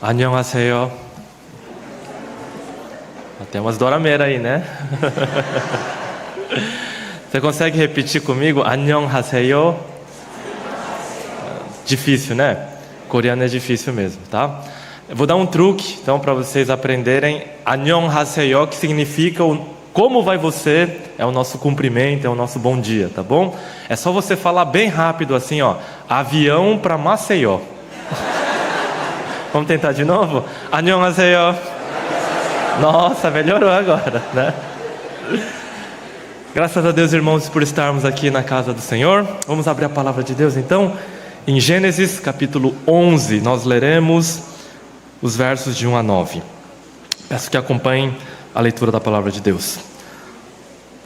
안녕하세요. Tem umas dorameira aí, né? Você consegue repetir comigo? 안녕하세요. Difícil, né? Coreano é difícil mesmo, tá? Eu vou dar um truque, então, para vocês aprenderem. 안녕하세요, que significa como vai você, é o nosso cumprimento, é o nosso bom dia, tá bom? É só você falar bem rápido assim, ó. Avião para Maceió. Vamos tentar de novo? 안녕하세요. Nossa, melhorou agora, né? Graças a Deus, irmãos, por estarmos aqui na casa do Senhor. Vamos abrir a palavra de Deus, então. Em Gênesis, capítulo 11, nós leremos os versos de 1 a 9. Peço que acompanhem a leitura da palavra de Deus.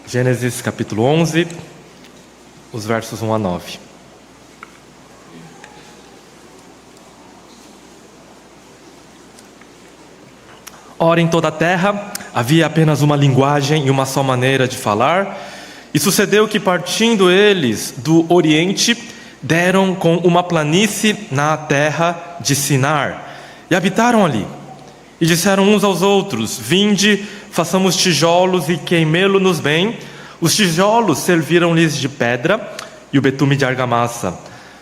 Gênesis, capítulo 11, os versos 1 a 9. Ora, em toda a terra havia apenas uma linguagem e uma só maneira de falar. E sucedeu que, partindo eles do Oriente, deram com uma planície na terra de Sinar, e habitaram ali. E disseram uns aos outros: vinde, façamos tijolos e queimê-los bem. Os tijolos serviram-lhes de pedra e o betume de argamassa.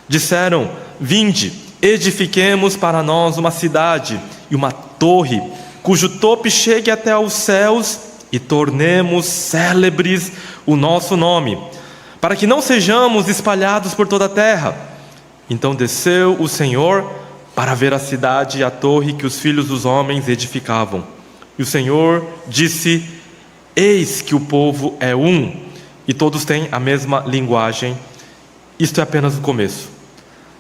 Disseram: vinde, edifiquemos para nós uma cidade e uma torre, cujo tope chegue até aos céus, e tornemos célebres o nosso nome, para que não sejamos espalhados por toda a terra. Então desceu o Senhor para ver a cidade e a torre que os filhos dos homens edificavam. E o Senhor disse: eis que o povo é um, e todos têm a mesma linguagem. Isto é apenas o começo.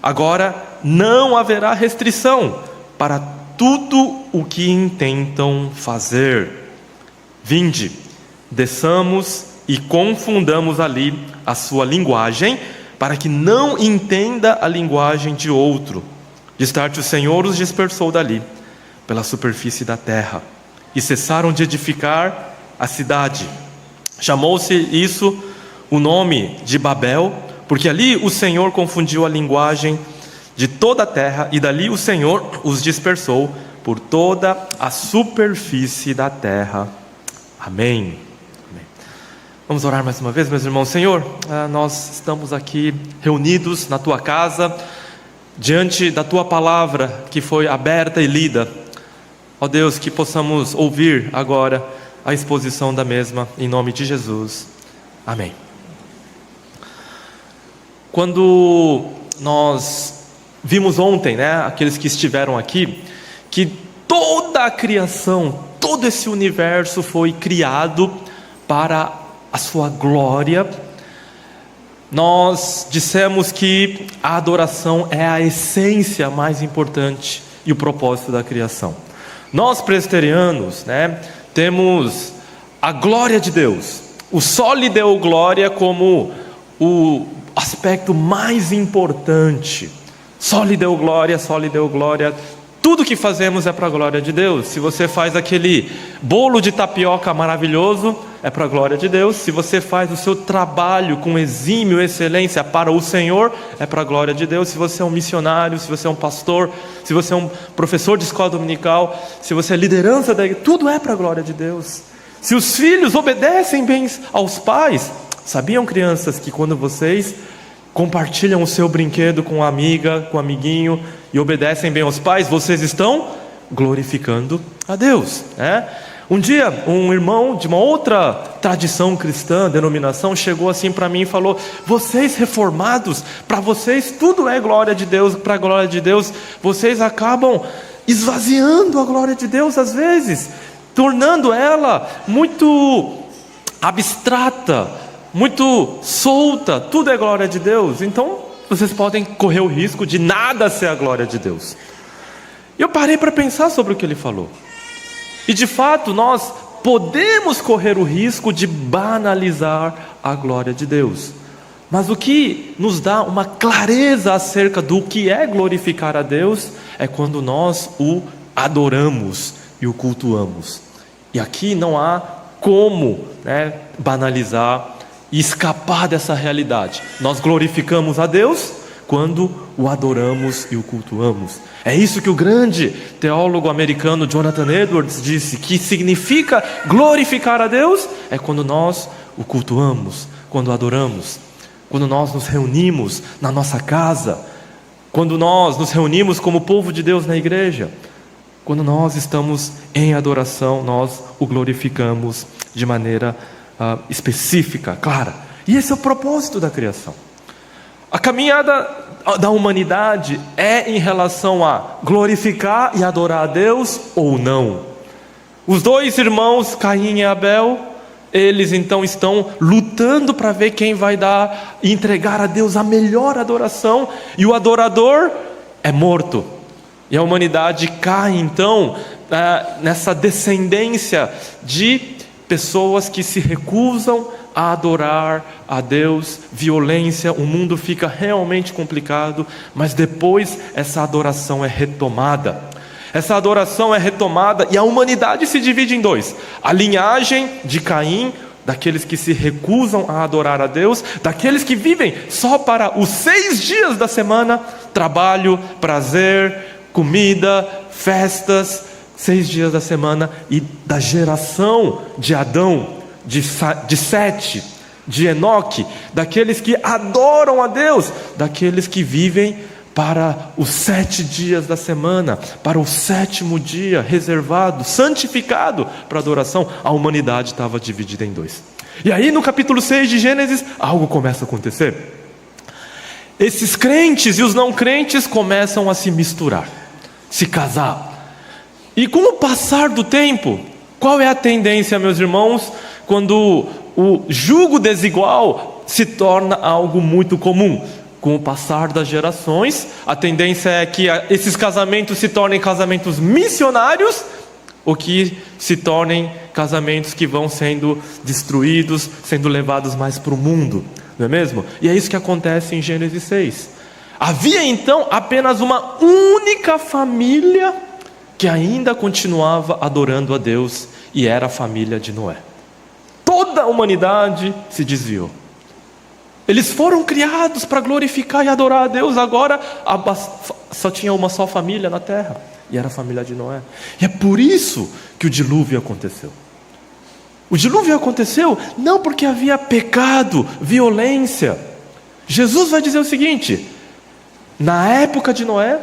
Agora não haverá restrição para tudo o que intentam fazer. Vinde, desçamos e confundamos ali a sua linguagem, para que não entenda a linguagem de outro. Destarte o Senhor os dispersou dali, pela superfície da terra, e cessaram de edificar a cidade. Chamou-se isso o nome de Babel, porque ali o Senhor confundiu a linguagem de toda a terra, e dali o Senhor os dispersou por toda a superfície da terra. Amém. Amém. Vamos orar mais uma vez, meus irmãos. Senhor, nós estamos aqui reunidos na Tua casa, diante da Tua palavra que foi aberta e lida. Ó Deus, que possamos ouvir agora a exposição da mesma, em nome de Jesus. Amém. Quando nós vimos ontem, né, aqueles que estiveram aqui, que toda a criação, todo esse universo foi criado para a sua glória, nós dissemos que a adoração é a essência mais importante e o propósito da criação. Nós presbiterianos, né, temos a glória de Deus. O sol lhe deu glória como o aspecto mais importante. Só lhe deu glória, só lhe deu glória. Tudo que fazemos é para a glória de Deus. Se você faz aquele bolo de tapioca maravilhoso, é para a glória de Deus. Se você faz o seu trabalho com exímio excelência para o Senhor, é para a glória de Deus. Se você é um missionário, se você é um pastor, se você é um professor de escola dominical, se você é liderança da igreja, tudo é para a glória de Deus. Se os filhos obedecem bem aos pais, sabiam, crianças, que quando vocês compartilham o seu brinquedo com a amiga, com o amiguinho, e obedecem bem aos pais, vocês estão glorificando a Deus, né? Um dia, um irmão de uma outra tradição cristã, denominação, chegou assim para mim e falou: vocês reformados, para vocês tudo é glória de Deus, para a glória de Deus, vocês acabam esvaziando a glória de Deus às vezes, tornando ela muito abstrata, muito solta. Tudo é glória de Deus, então vocês podem correr o risco de nada ser a glória de Deus. Eu parei para pensar sobre o que ele falou, e de fato nós podemos correr o risco de banalizar a glória de Deus. Mas o que nos dá uma clareza acerca do que é glorificar a Deus é quando nós o adoramos e o cultuamos. E aqui não há como, né, banalizar e escapar dessa realidade. Nós glorificamos a Deus quando o adoramos e o cultuamos. É isso que o grande teólogo americano Jonathan Edwards disse, que significa glorificar a Deus, é quando nós o cultuamos, quando o adoramos, quando nós nos reunimos na nossa casa, quando nós nos reunimos como povo de Deus na igreja, quando nós estamos em adoração, nós o glorificamos de maneira específica, clara. E esse é o propósito da criação. A caminhada da humanidade é em relação a glorificar e adorar a Deus ou não. Os dois irmãos, Caim e Abel, eles então estão lutando para ver quem vai dar e entregar a Deus a melhor adoração, e o adorador é morto. E a humanidade cai então nessa descendência de pessoas que se recusam a adorar a Deus, violência, o mundo fica realmente complicado, mas depois essa adoração é retomada. Essa adoração é retomada e a humanidade se divide em dois: a linhagem de Caim, daqueles que se recusam a adorar a Deus, daqueles que vivem só para os 6 dias da semana, trabalho, prazer, comida, festas, 6 dias da semana, e da geração de Adão, de Sete, de Enoque, daqueles que adoram a Deus, daqueles que vivem para os 7 dias da semana, para o 7º dia reservado, santificado para adoração. A humanidade estava dividida em dois. E aí no capítulo 6 de Gênesis, algo começa a acontecer. Esses crentes e os não crentes começam a se misturar, se casar. E com o passar do tempo, qual é a tendência, meus irmãos, quando o jugo desigual se torna algo muito comum? Com o passar das gerações, a tendência é que esses casamentos se tornem casamentos missionários, ou que se tornem casamentos que vão sendo destruídos, sendo levados mais para o mundo, não é mesmo? E é isso que acontece em Gênesis 6. Havia então apenas uma única família que ainda continuava adorando a Deus, e era a família de Noé. Toda a humanidade se desviou. Eles foram criados para glorificar e adorar a Deus. Agora só tinha uma só família na terra, e era a família de Noé. E é por isso que o dilúvio aconteceu. O dilúvio aconteceu não porque havia pecado, violência. Jesus vai dizer o seguinte: na época de Noé,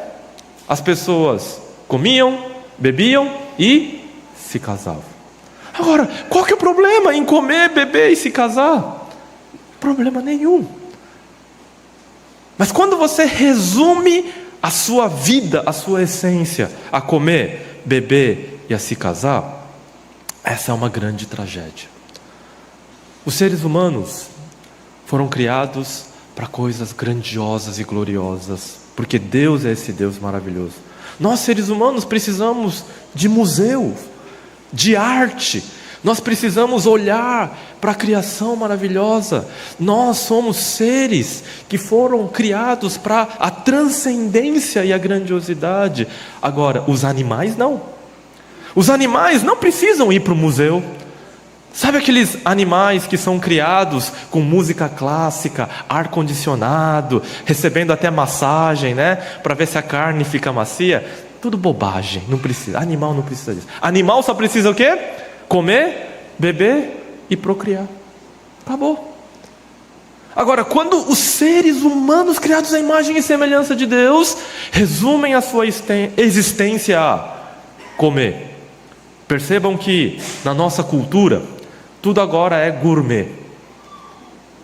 as pessoas comiam, bebiam e se casavam. Agora, qual que é o problema em comer, beber e se casar? Problema nenhum. Mas quando você resume a sua vida, a sua essência, a comer, beber e a se casar, essa é uma grande tragédia. Os seres humanos foram criados para coisas grandiosas e gloriosas, porque Deus é esse Deus maravilhoso. Nós, seres humanos, precisamos de museu, de arte. Nós precisamos olhar para a criação maravilhosa. Nós somos seres que foram criados para a transcendência e a grandiosidade. Agora, os animais não. Os animais não precisam ir para o museu. Sabe aqueles animais que são criados com música clássica, ar-condicionado, recebendo até massagem, né? Para ver se a carne fica macia? Tudo bobagem, não precisa. Animal não precisa disso. Animal só precisa o quê? Comer, beber e procriar. Acabou. Agora, quando os seres humanos criados à imagem e semelhança de Deus resumem a sua existência a comer. Percebam que na nossa cultura tudo agora é gourmet.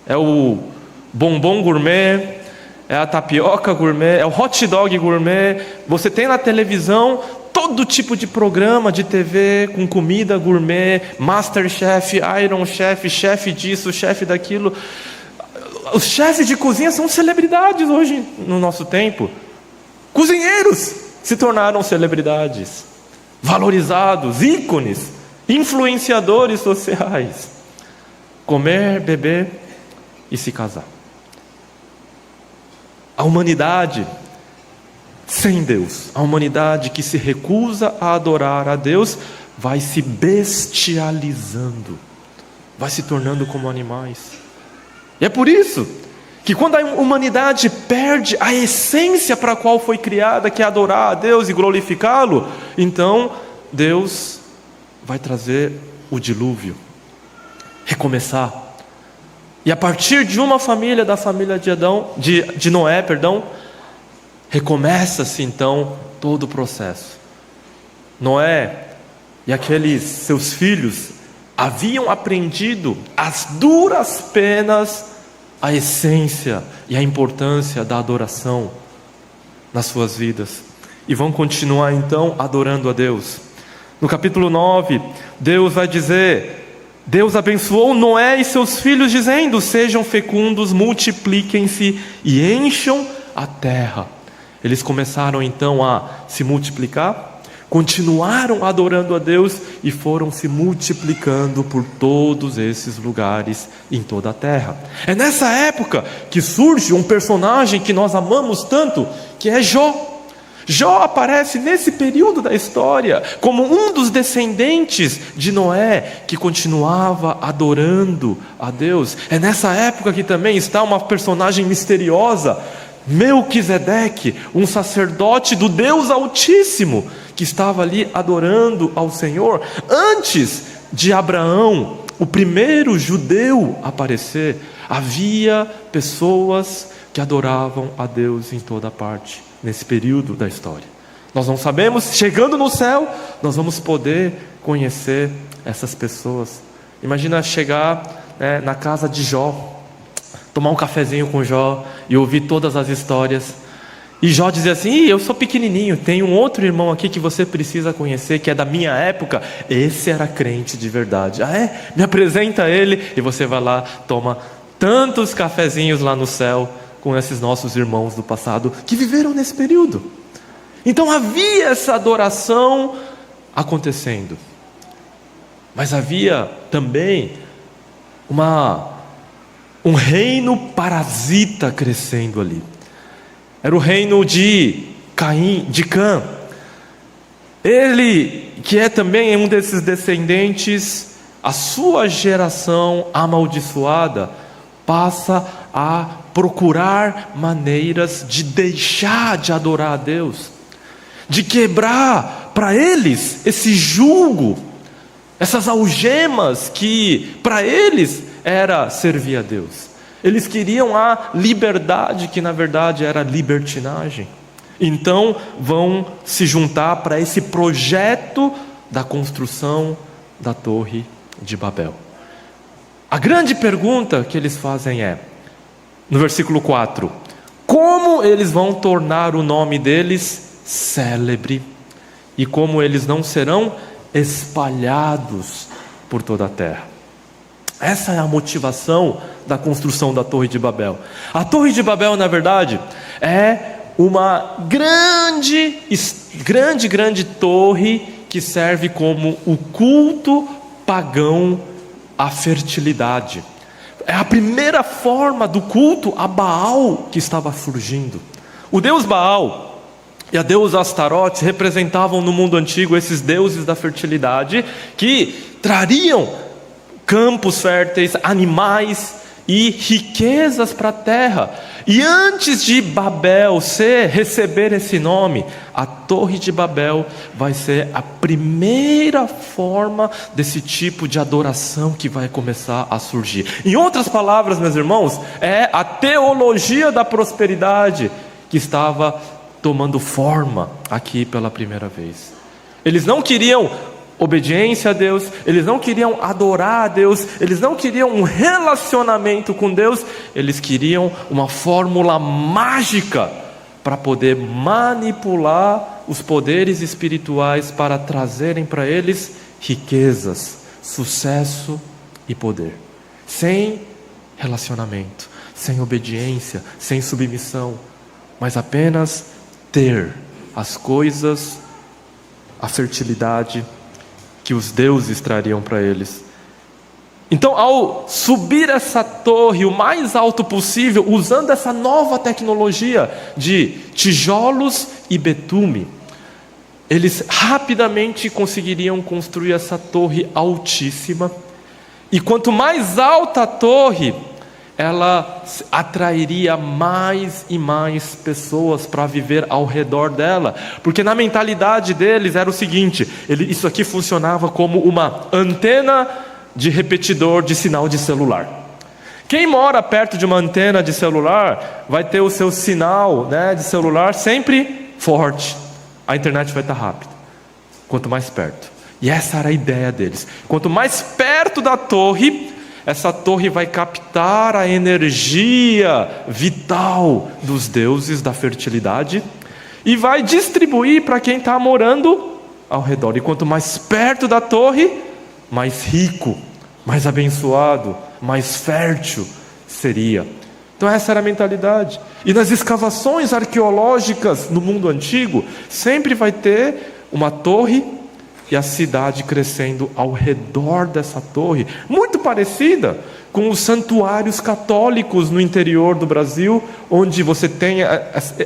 É o bombom gourmet, é a tapioca gourmet, é o hot dog gourmet. Você tem na televisão todo tipo de programa de TV com comida gourmet, Masterchef, Iron Chef, chefe disso, chefe daquilo. Os chefes de cozinha são celebridades hoje no nosso tempo. Cozinheiros se tornaram celebridades, valorizados, ícones, influenciadores sociais. Comer, beber e se casar. A humanidade sem Deus, a humanidade que se recusa a adorar a Deus, vai se bestializando, vai se tornando como animais. E é por isso que quando a humanidade perde a essência para a qual foi criada, que é adorar a Deus e glorificá-lo, então Deus vai trazer o dilúvio, recomeçar. E a partir de uma família, da família de Noé, recomeça-se então todo o processo. Noé e aqueles seus filhos haviam aprendido as duras penas a essência e a importância da adoração nas suas vidas, e vão continuar então adorando a Deus. No capítulo 9, Deus vai dizer: Deus abençoou Noé e seus filhos, dizendo: sejam fecundos, multipliquem-se e encham a terra. Eles começaram então a se multiplicar, continuaram adorando a Deus e foram se multiplicando por todos esses lugares em toda a terra. É nessa época que surge um personagem que nós amamos tanto, que é Jó. Jó aparece nesse período da história como um dos descendentes de Noé que continuava adorando a Deus. É nessa época que também está uma personagem misteriosa, Melquisedeque, um sacerdote do Deus Altíssimo, que estava ali adorando ao Senhor, antes de Abraão, o primeiro judeu, aparecer. Havia pessoas que adoravam a Deus em toda parte, nesse período da história. Nós não sabemos, chegando no céu, nós vamos poder conhecer essas pessoas. Imagina chegar na casa de Jó, tomar um cafezinho com Jó e ouvir todas as histórias. E Jó dizia assim: eu sou pequenininho, tem um outro irmão aqui que você precisa conhecer, que é da minha época. Esse era crente de verdade. Ah, é? Me apresenta ele. E você vai lá, toma tantos cafezinhos lá no céu com esses nossos irmãos do passado que viveram nesse período. Então havia essa adoração acontecendo, mas havia também um reino parasita crescendo ali. Era o reino de Cã. Ele, que é também um desses descendentes, a sua geração amaldiçoada passa a procurar maneiras de deixar de adorar a Deus, de quebrar para eles esse jugo, essas algemas que para eles era servir a Deus. Eles queriam a liberdade, que na verdade era libertinagem. Então vão se juntar para esse projeto da construção da Torre de Babel. A grande pergunta que eles fazem é, no versículo 4: como eles vão tornar o nome deles célebre, e como eles não serão espalhados por toda a terra? Essa é a motivação da construção da Torre de Babel. A Torre de Babel, na verdade, é uma grande torre que serve como o culto pagão à fertilidade. É a primeira forma do culto a Baal que estava surgindo. O deus Baal e a deusa Astarote representavam no mundo antigo esses deuses da fertilidade que trariam campos férteis, animais e riquezas para a terra. E antes de Babel receber esse nome, a Torre de Babel vai ser a primeira forma desse tipo de adoração que vai começar a surgir. Em outras palavras, meus irmãos, é a teologia da prosperidade que estava tomando forma aqui pela primeira vez. Eles não queriam obediência a Deus, eles não queriam adorar a Deus, eles não queriam um relacionamento com Deus, eles queriam uma fórmula mágica para poder manipular os poderes espirituais para trazerem para eles riquezas, sucesso e poder. Sem relacionamento, sem obediência, sem submissão, mas apenas ter as coisas, a fertilidade que os deuses trariam para eles. Então, ao subir essa torre o mais alto possível, usando essa nova tecnologia de tijolos e betume, eles rapidamente conseguiriam construir essa torre altíssima. E quanto mais alta a torre, ela atrairia mais e mais pessoas para viver ao redor dela, porque na mentalidade deles era o seguinte: isso aqui funcionava como uma antena de repetidor de sinal de celular. Quem mora perto de uma antena de celular vai ter o seu sinal, né, de celular sempre forte, a internet vai estar rápida, quanto mais perto. E essa era a ideia deles: quanto mais perto da torre, essa torre vai captar a energia vital dos deuses da fertilidade e vai distribuir para quem está morando ao redor. E quanto mais perto da torre, mais rico, mais abençoado, mais fértil seria. Então essa era a mentalidade. E nas escavações arqueológicas no mundo antigo, sempre vai ter uma torre e a cidade crescendo ao redor dessa torre, muito parecida com os santuários católicos no interior do Brasil, onde você tem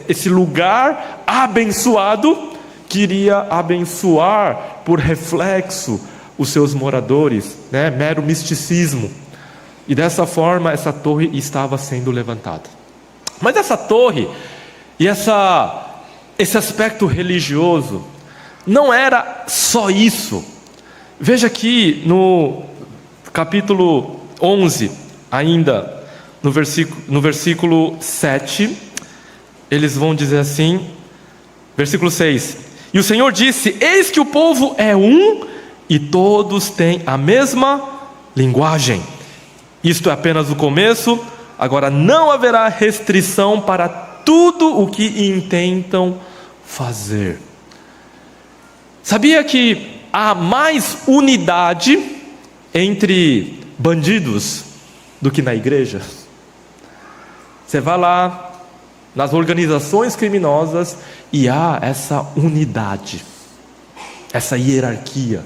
esse lugar abençoado, que iria abençoar por reflexo os seus moradores, né? Mero misticismo. E dessa forma essa torre estava sendo levantada. Mas essa torre e esse aspecto religioso não era só isso. Veja aqui no capítulo 11, ainda no versículo 7, eles vão dizer assim, versículo 6: E o Senhor disse: Eis que o povo é um, e todos têm a mesma linguagem. Isto é apenas o começo, agora não haverá restrição para tudo o que intentam fazer. Sabia que há mais unidade entre bandidos do que na igreja? Você vai lá nas organizações criminosas e há essa unidade, essa hierarquia.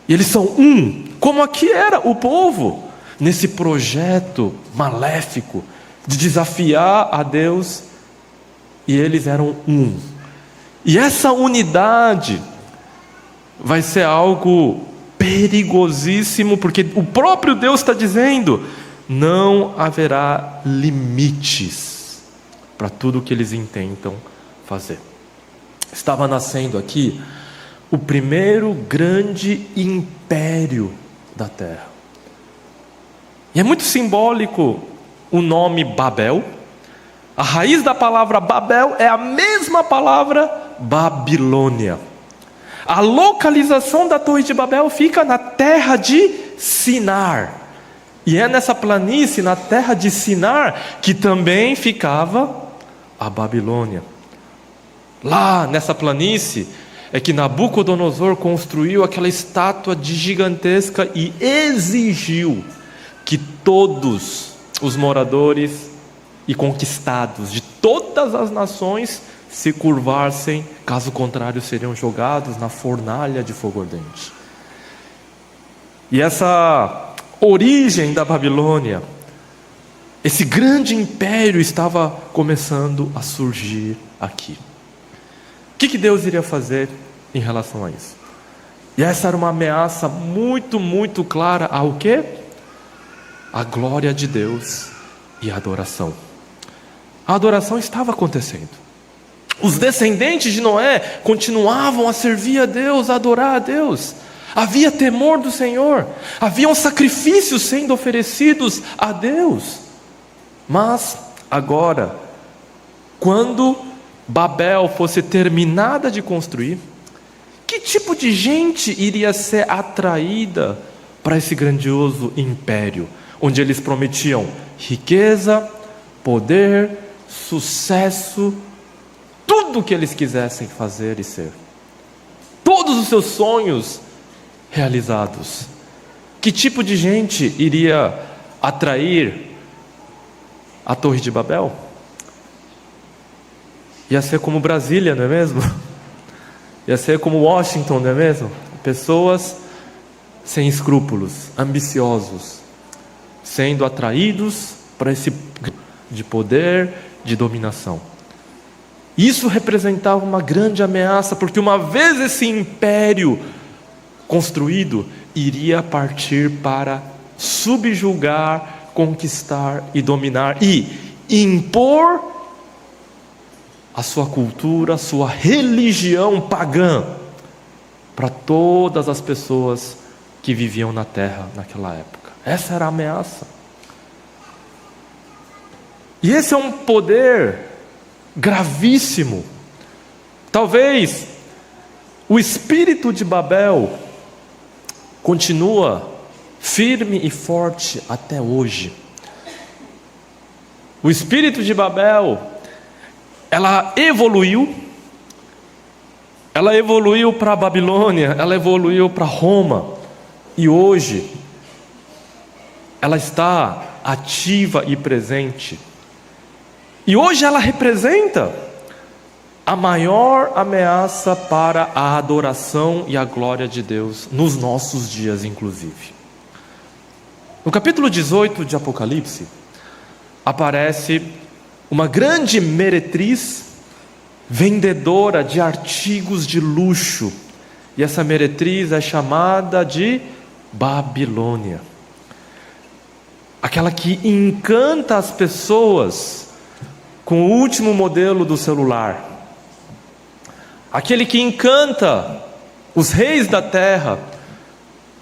E eles são um, como aqui era o povo, nesse projeto maléfico de desafiar a Deus, e eles eram um. E essa unidade vai ser algo perigosíssimo, porque o próprio Deus está dizendo: não haverá limites para tudo o que eles intentam fazer. Estava nascendo aqui o primeiro grande império da terra. E é muito simbólico o nome Babel. A raiz da palavra Babel é a mesma palavra Babilônia. A localização da Torre de Babel fica na terra de Sinar. E é nessa planície, na terra de Sinar, que também ficava a Babilônia. Lá nessa planície é que Nabucodonosor construiu aquela estátua gigantesca e exigiu que todos os moradores e conquistados de todas as nações se curvassem, caso contrário seriam jogados na fornalha de fogo ardente. E essa origem da Babilônia, esse grande império estava começando a surgir aqui. O que Deus iria fazer em relação a isso? E essa era uma ameaça muito, muito clara ao quê? A glória de Deus e a adoração. A adoração estava acontecendo. Os descendentes de Noé continuavam a servir a Deus, a adorar a Deus. Havia temor do Senhor, haviam sacrifícios sendo oferecidos a Deus. Mas agora, quando Babel fosse terminada de construir, que tipo de gente iria ser atraída para esse grandioso império, onde eles prometiam riqueza, poder, sucesso, tudo o que eles quisessem fazer e ser, todos os seus sonhos realizados? Que tipo de gente iria atrair a Torre de Babel? Ia ser como Brasília, não é mesmo? Ia ser como Washington, não é mesmo? Pessoas sem escrúpulos, ambiciosos, sendo atraídos para esse de poder, de dominação. Isso representava uma grande ameaça, porque uma vez esse império construído, iria partir para subjugar conquistar e dominar e impor a sua cultura, a sua religião pagã para todas as pessoas que viviam na terra naquela época. Essa era a ameaça. E esse é um poder gravíssimo. Talvez o espírito de Babel continua firme e forte até hoje. O espírito de Babel, ela evoluiu para a Babilônia, ela evoluiu para Roma, e hoje ela está ativa e presente. E hoje ela representa a maior ameaça para a adoração e a glória de Deus nos nossos dias, inclusive. No capítulo 18 de Apocalipse, aparece uma grande meretriz vendedora de artigos de luxo. E essa meretriz é chamada de Babilônia. Aquela que encanta as pessoas com o último modelo do celular. Aquele que encanta os reis da terra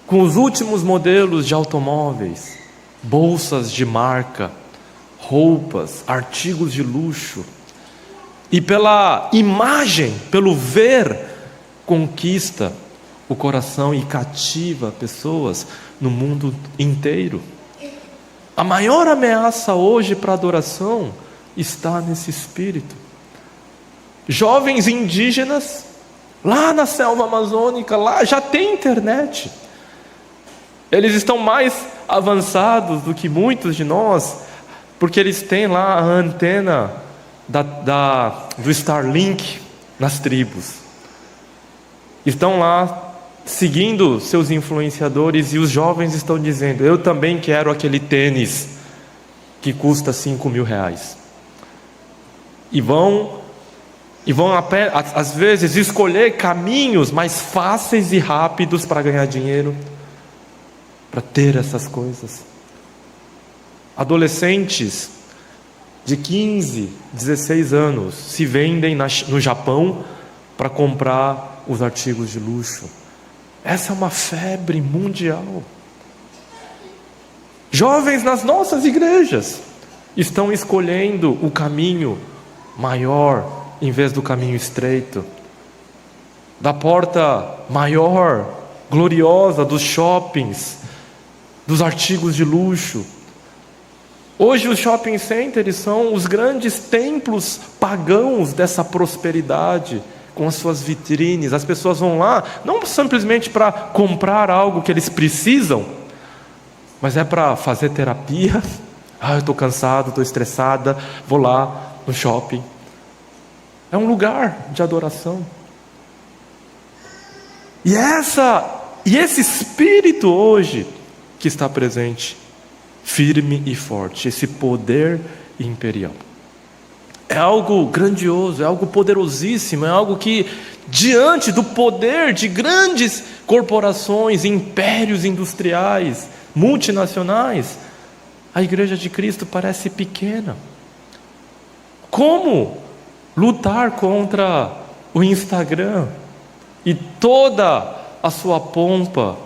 com os últimos modelos de automóveis, bolsas de marca, roupas, artigos de luxo. E pela imagem, pelo ver, conquista o coração e cativa pessoas no mundo inteiro. A maior ameaça hoje para a adoração está nesse espírito. Jovens indígenas, lá na selva amazônica, lá já tem internet. Eles estão mais avançados do que muitos de nós, porque eles têm lá a antena do Starlink nas tribos. Estão lá seguindo seus influenciadores, e os jovens estão dizendo: eu também quero aquele tênis que custa R$5.000. E vão às vezes escolher caminhos mais fáceis e rápidos para ganhar dinheiro, para ter essas coisas. Adolescentes de 15, 16 anos se vendem no Japão para comprar os artigos de luxo. Essa é uma febre mundial. Jovens nas nossas igrejas estão escolhendo o caminho maior em vez do caminho estreito, da porta maior, gloriosa dos shoppings, dos artigos de luxo. Hoje os shopping centers são os grandes templos pagãos dessa prosperidade, com as suas vitrines. As pessoas vão lá não simplesmente para comprar algo que eles precisam, mas é para fazer terapia. Eu estou cansado, estou estressada, vou lá no shopping. É um lugar de adoração. E esse espírito hoje que está presente, firme e forte, esse poder imperial, é algo grandioso, é algo poderosíssimo, é algo que, diante do poder de grandes corporações, impérios industriais, multinacionais, a Igreja de Cristo parece pequena. Como lutar contra o Instagram e toda a sua pompa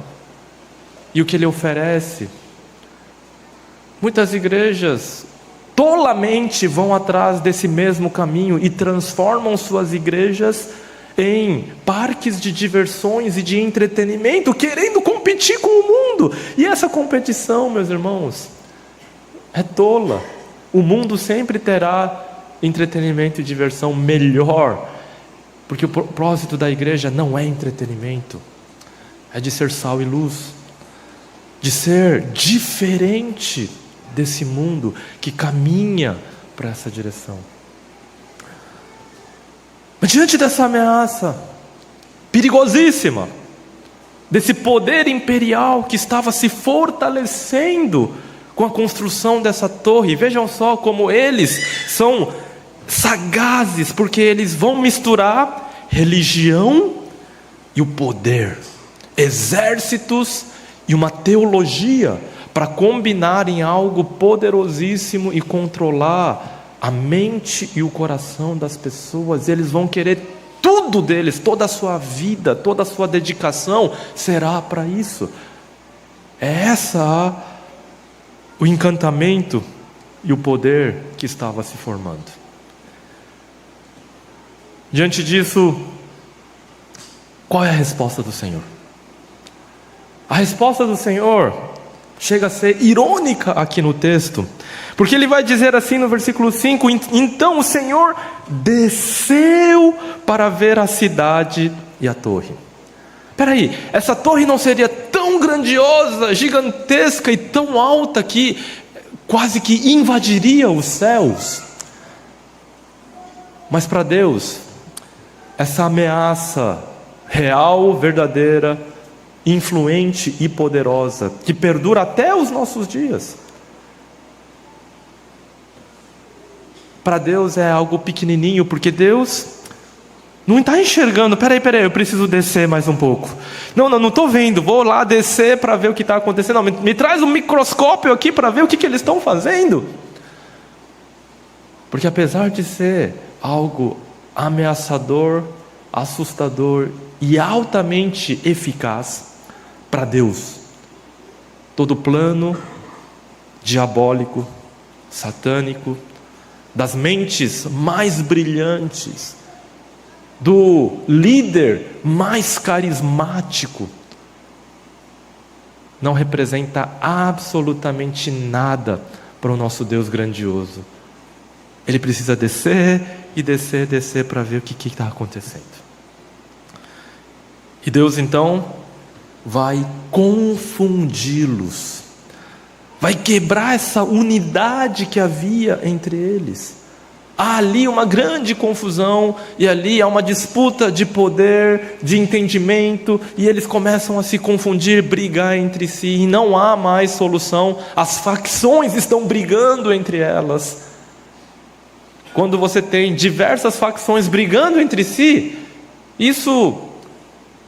e o que ele oferece? Muitas igrejas tolamente vão atrás desse mesmo caminho e transformam suas igrejas em parques de diversões e de entretenimento, querendo competir com o mundo. E essa competição, meus irmãos, é tola. O mundo sempre terá entretenimento e diversão melhor, porque o propósito da igreja não é entretenimento, é de ser sal e luz, de ser diferente desse mundo que caminha para essa direção. Mas diante dessa ameaça perigosíssima, desse poder imperial que estava se fortalecendo com a construção dessa torre, vejam só como eles são sagazes, porque eles vão misturar religião e o poder, exércitos e uma teologia, para combinar em algo poderosíssimo e controlar a mente e o coração das pessoas. Eles vão querer tudo deles, toda a sua vida, toda a sua dedicação será para isso. É o encantamento e o poder que estava se formando. Diante disso, qual é a resposta do Senhor? A resposta do Senhor chega a ser irônica aqui no texto, porque ele vai dizer assim no versículo 5: então o Senhor desceu para ver a cidade e a torre. Espera aí, essa torre não seria tão grandiosa, gigantesca e tão alta que quase que invadiria os céus? Mas para Deus, essa ameaça real, verdadeira, influente e poderosa, que perdura até os nossos dias, para Deus é algo pequenininho, porque Deus não está enxergando. Peraí, eu preciso descer mais um pouco. Não estou vendo, vou lá descer para ver o que está acontecendo. Não, me traz um microscópio aqui para ver o que eles estão fazendo. Porque apesar de ser algo ameaçador, assustador e altamente eficaz, para Deus, todo plano diabólico, satânico, das mentes mais brilhantes, do líder mais carismático, não representa absolutamente nada para o nosso Deus grandioso. Ele precisa descer para ver o que está acontecendo. E Deus então vai confundi-los, vai quebrar essa unidade que havia entre eles. Há ali uma grande confusão, e ali há uma disputa de poder, de entendimento, e eles começam a se confundir, brigar entre si, e não há mais solução. As facções estão brigando entre elas. Quando você tem diversas facções brigando entre si, isso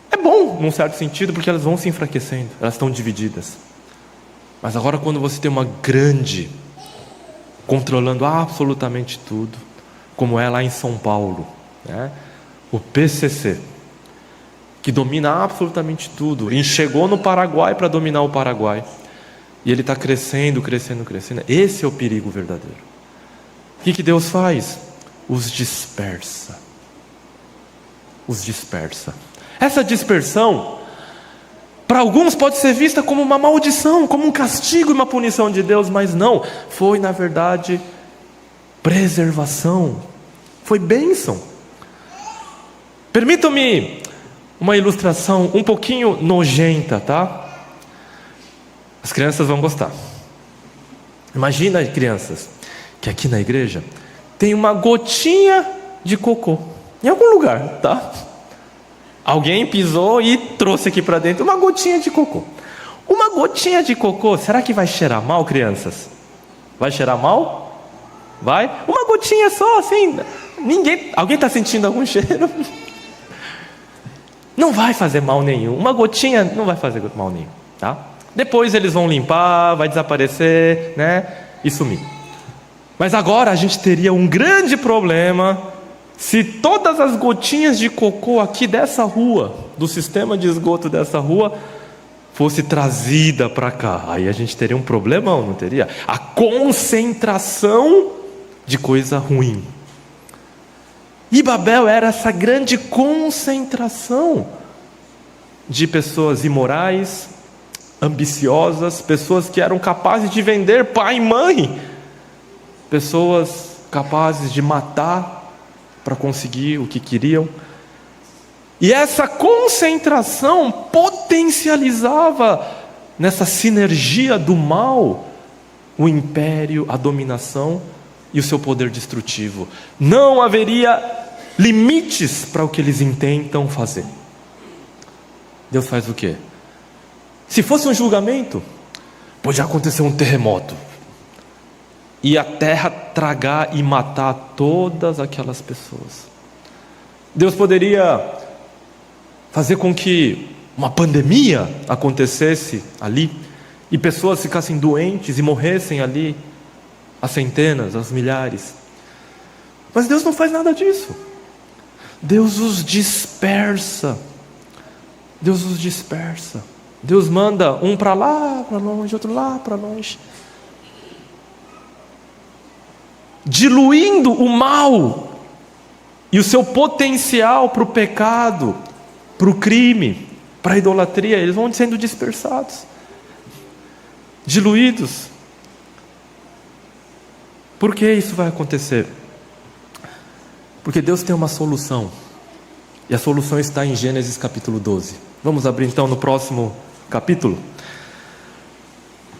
é bom num certo sentido, porque elas vão se enfraquecendo, elas estão divididas. Mas agora quando você tem uma grande, controlando absolutamente tudo, como é lá em São Paulo, né? O PCC, que domina absolutamente tudo, e chegou no Paraguai para dominar o Paraguai, e ele está crescendo. Esse é o perigo verdadeiro. O que Deus faz? Os dispersa. Essa dispersão, para alguns pode ser vista como uma maldição, como um castigo e uma punição de Deus, mas não, foi na verdade preservação, foi bênção. Permitam-me uma ilustração um pouquinho nojenta, tá? As crianças vão gostar. Imagina, crianças, que aqui na igreja tem uma gotinha de cocô, em algum lugar, tá? Alguém pisou e trouxe aqui para dentro uma gotinha de cocô. Uma gotinha de cocô, será que vai cheirar mal, crianças? Vai cheirar mal? Vai? Uma gotinha só, assim. Alguém está sentindo algum cheiro? Não vai fazer mal nenhum. Uma gotinha não vai fazer mal nenhum, tá? Depois eles vão limpar, vai desaparecer, né? E sumir. Mas agora a gente teria um grande problema se todas as gotinhas de cocô aqui dessa rua, do sistema de esgoto dessa rua, fosse trazida para cá. Aí a gente teria um problemão, não teria? A concentração de coisa ruim. E Babel era essa grande concentração de pessoas imorais, ambiciosas, pessoas que eram capazes de vender pai e mãe, pessoas capazes de matar para conseguir o que queriam. E essa concentração potencializava nessa sinergia do mal o império, a dominação e o seu poder destrutivo. Não haveria limites para o que eles intentam fazer. Deus faz o quê? Se fosse um julgamento, podia acontecer um terremoto e a terra tragar e matar todas aquelas pessoas. Deus poderia fazer com que uma pandemia acontecesse ali e pessoas ficassem doentes e morressem ali, as centenas, as milhares. Mas Deus não faz nada disso. Deus os dispersa. Deus os dispersa. Deus manda um para lá, para longe, outro lá, para longe, diluindo o mal e o seu potencial para o pecado, para o crime, para a idolatria. Eles vão sendo dispersados, diluídos. Por que isso vai acontecer? Porque Deus tem uma solução, e a solução está em Gênesis capítulo 12. Vamos abrir então no próximo capítulo.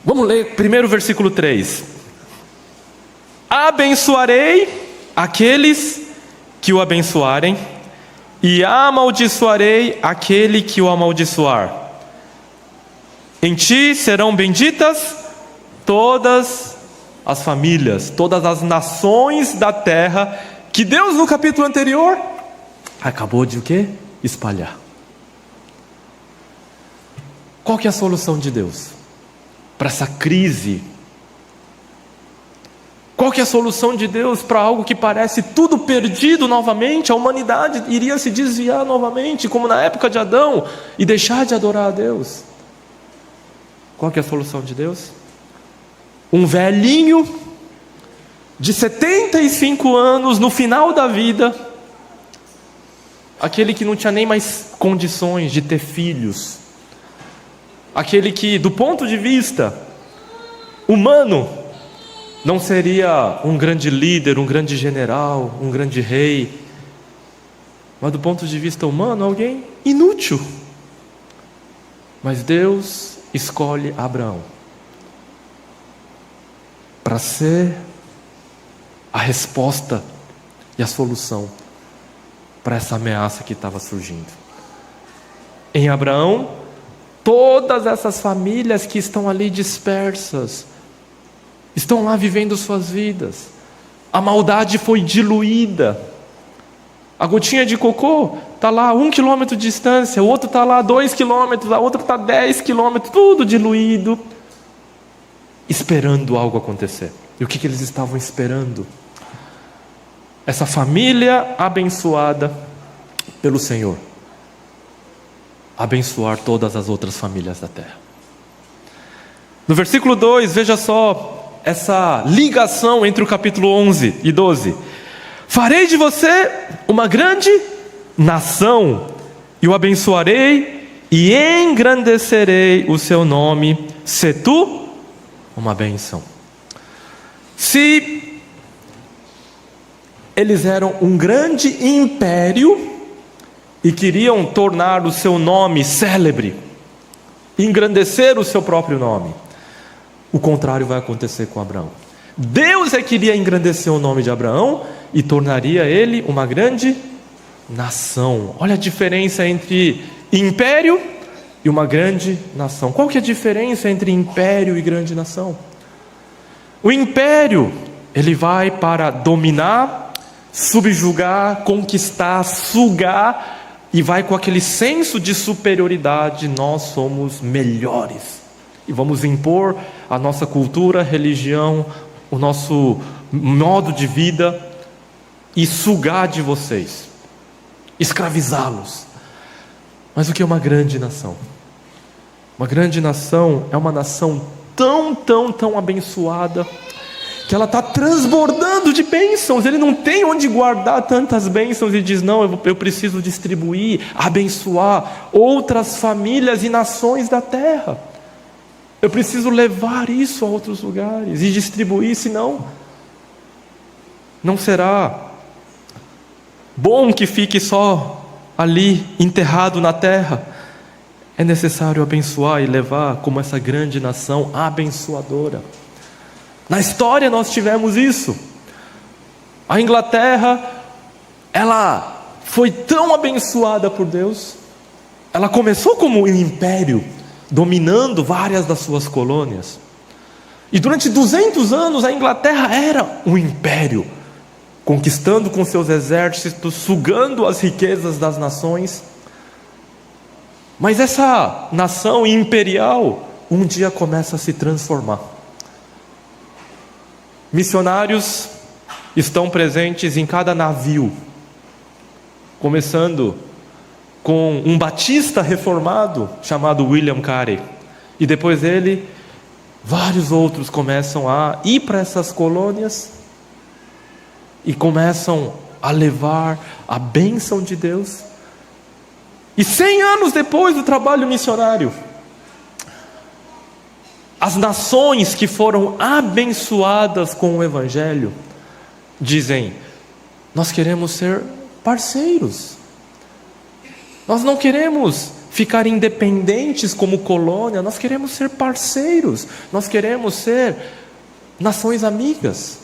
Vamos ler primeiro o versículo 3. Abençoarei aqueles que o abençoarem, e amaldiçoarei aquele que o amaldiçoar. Em ti serão benditas todas as famílias, todas as nações da terra, que Deus no capítulo anterior acabou de o quê? Espalhar. Qual que é a solução de Deus para essa crise? Qual que é a solução de Deus para algo que parece tudo perdido novamente? A humanidade iria se desviar novamente, como na época de Adão, e deixar de adorar a Deus. Qual que é a solução de Deus? Um velhinho de 75 anos, no final da vida, aquele que não tinha nem mais condições de ter filhos, aquele que, do ponto de vista humano, não seria um grande líder, um grande general, um grande rei, mas do ponto de vista humano, alguém inútil. Mas Deus escolhe Abraão para ser a resposta e a solução para essa ameaça que estava surgindo. Em Abraão, todas essas famílias que estão ali dispersas, estão lá vivendo suas vidas. A maldade foi diluída. A gotinha de cocô está lá a 1 quilômetro de distância, o outro está lá a 2 quilômetros, a outra está a 10 quilômetros, tudo diluído, esperando algo acontecer. E o que eles estavam esperando? Essa família abençoada pelo Senhor abençoar todas as outras famílias da terra. No versículo 2, veja só essa ligação entre o capítulo 11 e 12. Farei de você uma grande nação, e o abençoarei, e engrandecerei o seu nome, se tu uma bênção. Se eles eram um grande império e queriam tornar o seu nome célebre, engrandecer o seu próprio nome, o contrário vai acontecer com Abraão. Deus queria engrandecer o nome de Abraão e tornaria ele uma grande nação. Olha a diferença entre império e uma grande nação. Qual que é a diferença entre império e grande nação? O império, ele vai para dominar, subjugar, conquistar, sugar, e vai com aquele senso de superioridade: nós somos melhores, e vamos impor a nossa cultura, religião, o nosso modo de vida, e sugar de vocês, escravizá-los. Mas o que é uma grande nação? Uma grande nação é uma nação tão abençoada, que ela está transbordando de bênçãos. Ele não tem onde guardar tantas bênçãos e diz: não, eu preciso distribuir, abençoar outras famílias e nações da terra. Eu preciso levar isso a outros lugares e distribuir, senão não será bom que fique só ali enterrado na terra. É necessário abençoar e levar como essa grande nação abençoadora. Na história nós tivemos isso. A Inglaterra, ela foi tão abençoada por Deus. Ela começou como um império, dominando várias das suas colônias. E durante 200 anos a Inglaterra era um império, conquistando com seus exércitos, sugando as riquezas das nações. Mas essa nação imperial um dia começa a se transformar. Missionários estão presentes em cada navio, começando com um batista reformado chamado William Carey, e depois dele vários outros começam a ir para essas colônias e começam a levar a bênção de Deus. E 100 anos depois do trabalho missionário, as nações que foram abençoadas com o Evangelho dizem: nós queremos ser parceiros, nós não queremos ficar independentes como colônia, nós queremos ser parceiros, nós queremos ser nações amigas.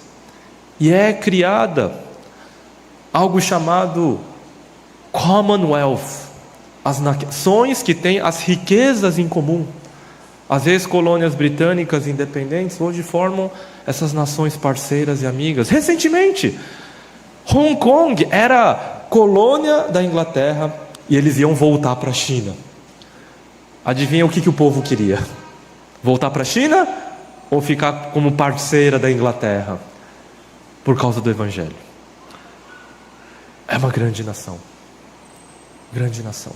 E é criada algo chamado Commonwealth, as nações que têm as riquezas em comum. As ex-colônias britânicas independentes hoje formam essas nações parceiras e amigas. Recentemente, Hong Kong era colônia da Inglaterra e eles iam voltar para a China. Adivinha o que o povo queria? Voltar para a China ou ficar como parceira da Inglaterra? Por causa do Evangelho. É uma grande nação. Grande nação.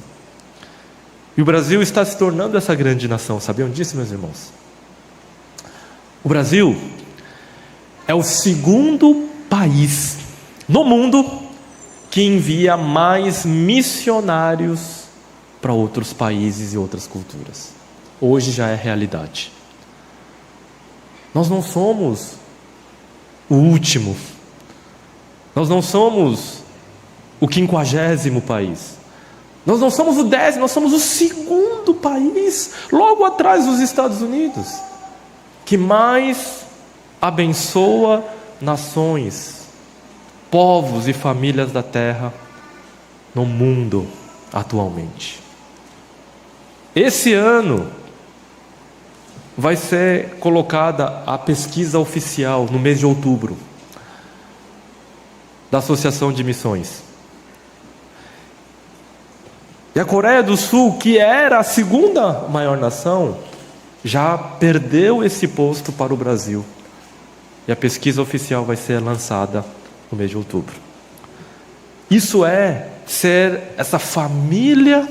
E o Brasil está se tornando essa grande nação. Sabiam disso, meus irmãos? O Brasil é o segundo país no mundo que envia mais missionários para outros países e outras culturas. Hoje já é realidade. Nós não somos o último. Nós não somos o 50º país. Nós não somos o 10º, nós somos o segundo país, logo atrás dos Estados Unidos, que mais abençoa nações, povos e famílias da terra no mundo atualmente. Esse ano vai ser colocada a pesquisa oficial no mês de outubro da Associação de Missões. E a Coreia do Sul, que era a segunda maior nação, já perdeu esse posto para o Brasil. E a pesquisa oficial vai ser lançada no mês de outubro. Isso é ser essa família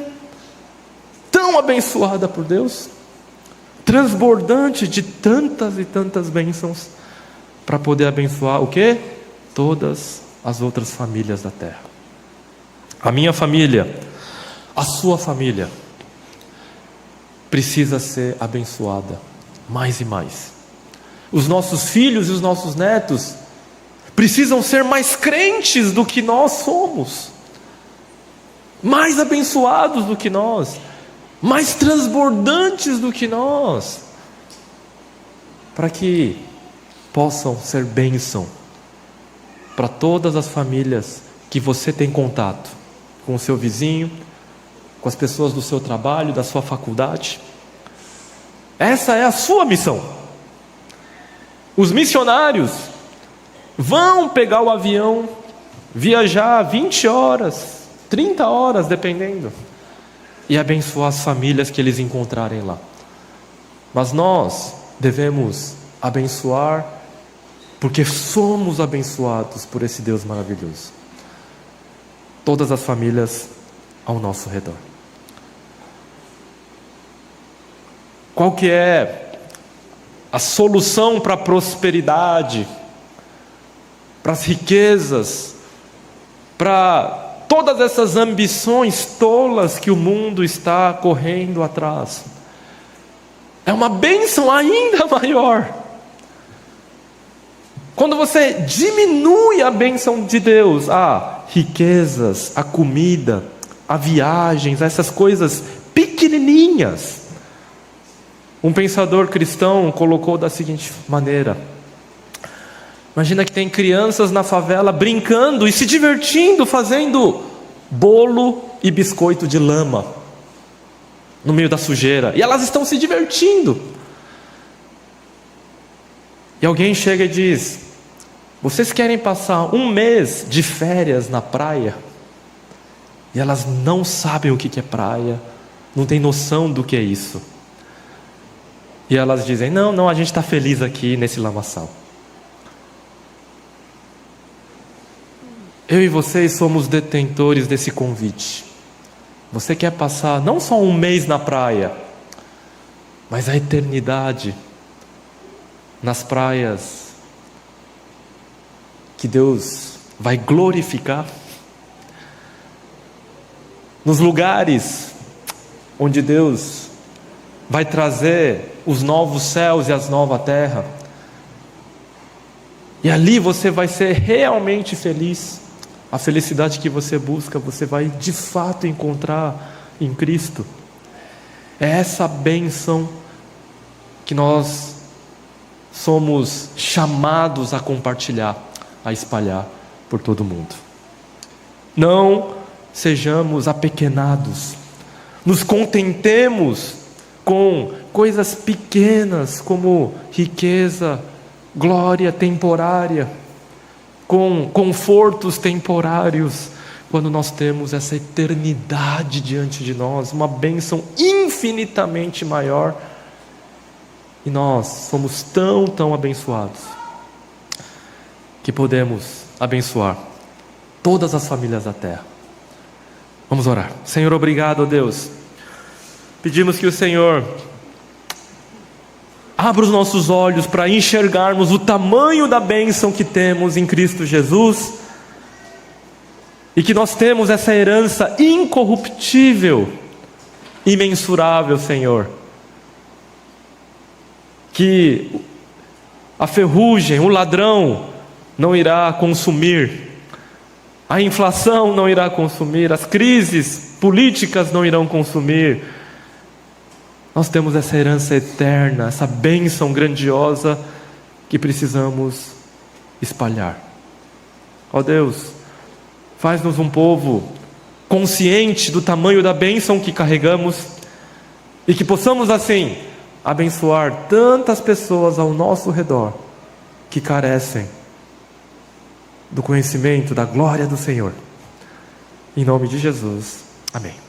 tão abençoada por Deus, transbordante de tantas e tantas bênçãos, para poder abençoar o quê? Todas as outras famílias da terra. A minha família, a sua família, precisa ser abençoada mais e mais. Os nossos filhos e os nossos netos precisam ser mais crentes do que nós somos, mais abençoados do que nós, mais transbordantes do que nós, para que possam ser bênção para todas as famílias que você tem contato, com o seu vizinho, com as pessoas do seu trabalho, da sua faculdade. Essa é a sua missão. Os missionários vão pegar o avião, viajar 20 horas, 30 horas, dependendo, e abençoar as famílias que eles encontrarem lá. Mas nós devemos abençoar, porque somos abençoados por esse Deus maravilhoso. Todas as famílias ao nosso redor. Qual que é a solução para a prosperidade, para as riquezas, para todas essas ambições tolas que o mundo está correndo atrás? É uma bênção ainda maior. Quando você diminui a bênção de Deus, a riquezas, a comida, a viagens, a essas coisas pequenininhas. Um pensador cristão colocou da seguinte maneira: imagina que tem crianças na favela brincando e se divertindo, fazendo bolo e biscoito de lama no meio da sujeira, e elas estão se divertindo. E alguém chega e diz: vocês querem passar um mês de férias na praia? E elas não sabem o que é praia, não têm noção do que é isso. E elas dizem: não, não, a gente está feliz aqui nesse lamaçal. Eu e vocês somos detentores desse convite. Você quer passar não só um mês na praia, mas a eternidade nas praias que Deus vai glorificar, nos lugares onde Deus vai trazer os novos céus e as nova terra, e ali você vai ser realmente feliz. A felicidade que você busca, você vai de fato encontrar em Cristo. É essa bênção que nós somos chamados a compartilhar, a espalhar por todo mundo. Não sejamos apequenados, nos contentemos com coisas pequenas como riqueza, glória temporária, com confortos temporários, quando nós temos essa eternidade diante de nós, uma bênção infinitamente maior, e nós somos tão abençoados, que podemos abençoar todas as famílias da terra. Vamos orar. Senhor, obrigado, ó Deus. Pedimos que o Senhor abra os nossos olhos para enxergarmos o tamanho da bênção que temos em Cristo Jesus, e que nós temos essa herança incorruptível, imensurável, Senhor, que a ferrugem, o ladrão não irá consumir, a inflação não irá consumir, as crises políticas não irão consumir. Nós temos essa herança eterna, essa bênção grandiosa que precisamos espalhar. Ó Deus, faz-nos um povo consciente do tamanho da bênção que carregamos, e que possamos assim abençoar tantas pessoas ao nosso redor que carecem do conhecimento da glória do Senhor. Em nome de Jesus, amém.